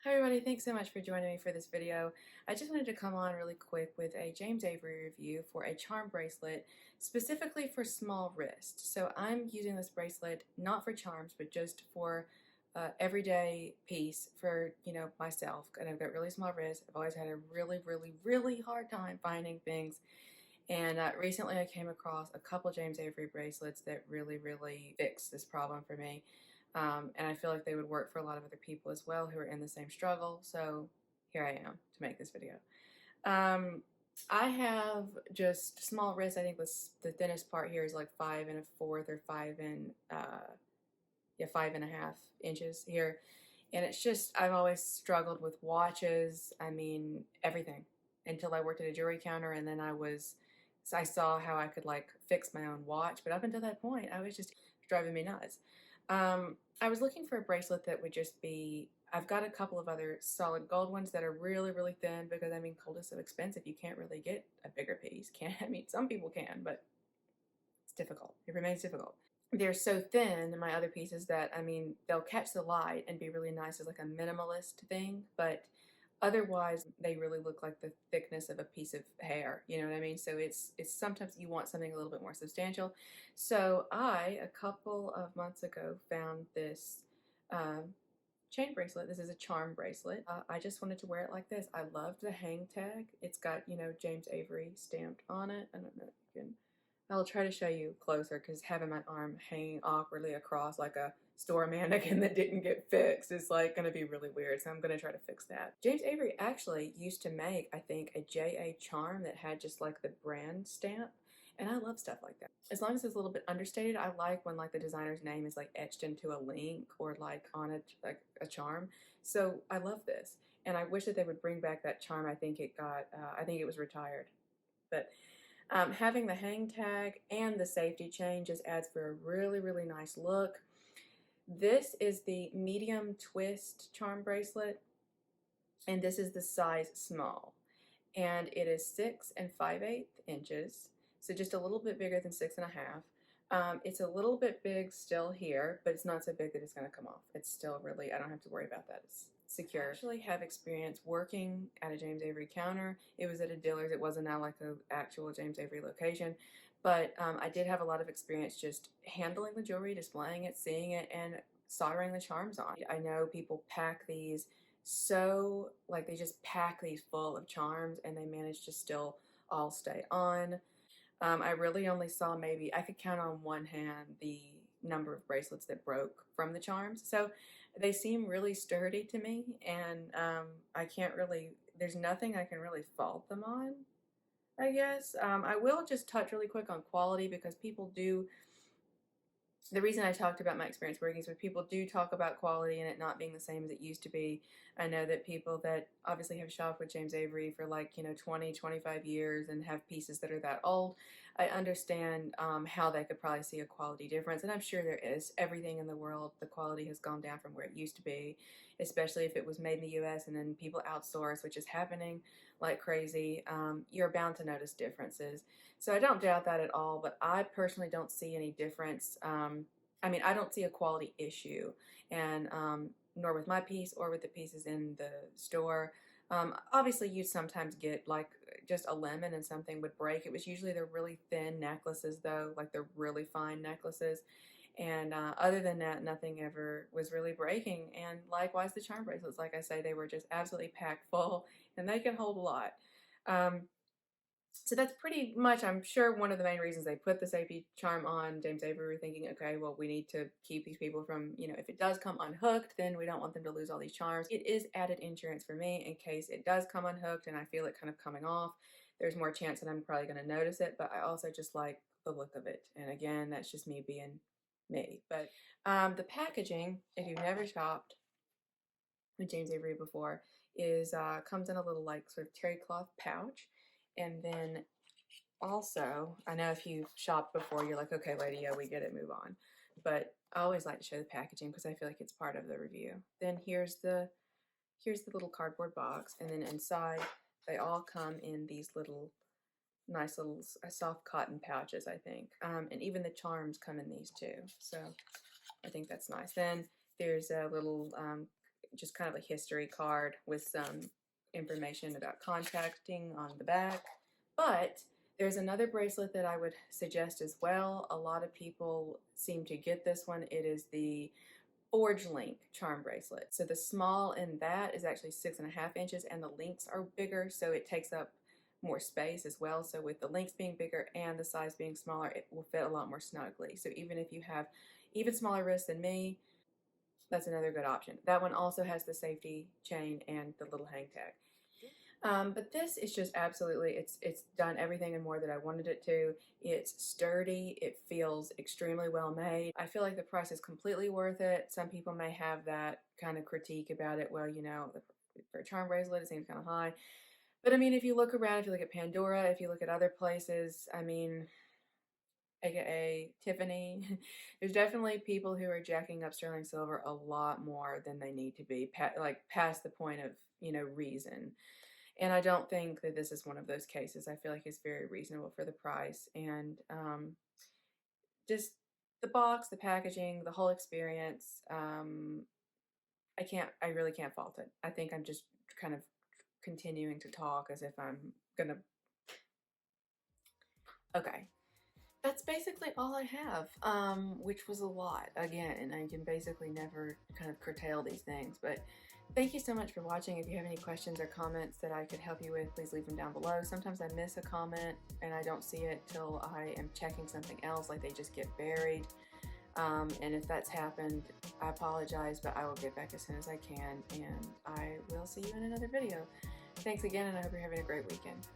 Hi everybody, thanks so much for joining me for this video. I just wanted to come on really quick with a James Avery review for a charm bracelet specifically for small wrist. So I'm using this bracelet not for charms but just for everyday piece for myself, and I've got really small wrists. I've always had a really hard time finding things, and recently I came across a couple James Avery bracelets that really fixed this problem for me. And I feel like they would work for a lot of other people as well who are in the same struggle. So here I am to make this video. I have just small wrists. I think the thinnest part here is like 5 1/4 or 5.5 inches here. And it's just, I've always struggled with watches. I mean, everything until I worked at a jewelry counter, and then I saw how I could like fix my own watch. But up until that point, I was just driving me nuts. I was looking for a bracelet that would just be, I've got a couple of other solid gold ones that are really thin, because I mean, gold is so expensive. You can't really get a bigger piece. Can't, I mean, some people can, but it's difficult. It remains difficult. They're so thin, my other pieces, that I mean, they'll catch the light and be really nice as like a minimalist thing, but otherwise they really look like the thickness of a piece of hair. You know what I mean? So it's sometimes you want something a little bit more substantial. So I, a couple of months ago, found this um, chain bracelet. This is a charm bracelet. I just wanted to wear it like this. I loved the hang tag. It's got, James Avery stamped on it. I don't know if you can, I'll try to show you closer, because having my arm hanging awkwardly across like a store mannequin that didn't get fixed is like going to be really weird. So I'm going to try to fix that. James Avery actually used to make, I think, a JA charm that had just like the brand stamp. And I love stuff like that. As long as it's a little bit understated, I like when like the designer's name is like etched into a link or like on a charm. So I love this. And I wish that they would bring back that charm. I think I think it was retired. But having the hang tag and the safety chain just adds for a really nice look. This is the medium twist charm bracelet, and this is the size small. And it is 6 5/8 inches, so just a little bit bigger than 6 1/2. It's a little bit big still here, but it's not so big that it's going to come off. It's still really, I don't have to worry about that. It's secure. I actually have experience working at a James Avery counter. It was at a Dillard's. It wasn't now like an actual James Avery location, but I did have a lot of experience just handling the jewelry, displaying it, seeing it, and soldering the charms on. I know people pack these, so like they just pack these full of charms and they manage to still all stay on. I really only saw, maybe I could count on one hand the number of bracelets that broke from the charms. So they seem really sturdy to me, and I can't really, there's nothing I can really fault them on, I guess. I will just touch really quick on quality, because people do, the reason I talked about my experience working is where people do talk about quality and it not being the same as it used to be. I know that people that obviously have shopped with James Avery for like, 20, 25 years and have pieces that are that old, I understand how they could probably see a quality difference. And I'm sure there is. Everything in the world, the quality has gone down from where it used to be, especially if it was made in the US and then people outsource, which is happening like crazy. You're bound to notice differences. So I don't doubt that at all, but I personally don't see any difference. I mean, I don't see a quality issue, and nor with my piece or with the pieces in the store. Obviously, you sometimes get like just a lemon and something would break. It was usually the really thin necklaces, though, like the really fine necklaces. And other than that, nothing ever was really breaking. And likewise, the charm bracelets, like I say, they were just absolutely packed full, and they can hold a lot. Um, so that's pretty much, I'm sure, one of the main reasons they put the safety charm on. James Avery were thinking, okay, well, we need to keep these people from, if it does come unhooked, then we don't want them to lose all these charms. It is added insurance for me in case it does come unhooked and I feel it kind of coming off. There's more chance that I'm probably going to notice it, but I also just like the look of it. And again, that's just me being me. But the packaging, if you've never shopped with James Avery before, is comes in a little like sort of terry cloth pouch. And then also, I know if you've shopped before, you're like, okay, lady, yeah, we get it, move on. But I always like to show the packaging because I feel like it's part of the review. Then here's the little cardboard box, and then inside they all come in these little nice little soft cotton pouches, I think. And even the charms come in these too. So I think that's nice. Then there's a little just kind of a history card with some information about contacting on the back. But there's another bracelet that I would suggest as well. A lot of people seem to get this one. It is the Forge Link charm bracelet. So the small in that is actually 6.5 inches, and the links are bigger, so it takes up more space as well. So with the links being bigger and the size being smaller, it will fit a lot more snugly. So even if you have even smaller wrists than me, that's another good option. That one also has the safety chain and the little hang tag. But this is just absolutely, it's done everything and more that I wanted it to. It's sturdy. It feels extremely well made. I feel like the price is completely worth it. Some people may have that kind of critique about it. Well, you know, for a charm bracelet, it seems kind of high. But I mean, if you look around, if you look at Pandora, if you look at other places, I mean, aka Tiffany, there's definitely people who are jacking up sterling silver a lot more than they need to be, like past the point of, you know, reason. And I don't think that this is one of those cases. I feel like it's very reasonable for the price. And just the box, the packaging, the whole experience, I really can't fault it. I think I'm just kind of continuing to talk as if I'm gonna, okay. That's basically all I have, which was a lot. Again, I can basically never kind of curtail these things, but thank you so much for watching. If you have any questions or comments that I could help you with, please leave them down below. Sometimes I miss a comment and I don't see it till I am checking something else, like they just get buried. And if that's happened, I apologize, but I will get back as soon as I can, and I will see you in another video. Thanks again, and I hope you're having a great weekend.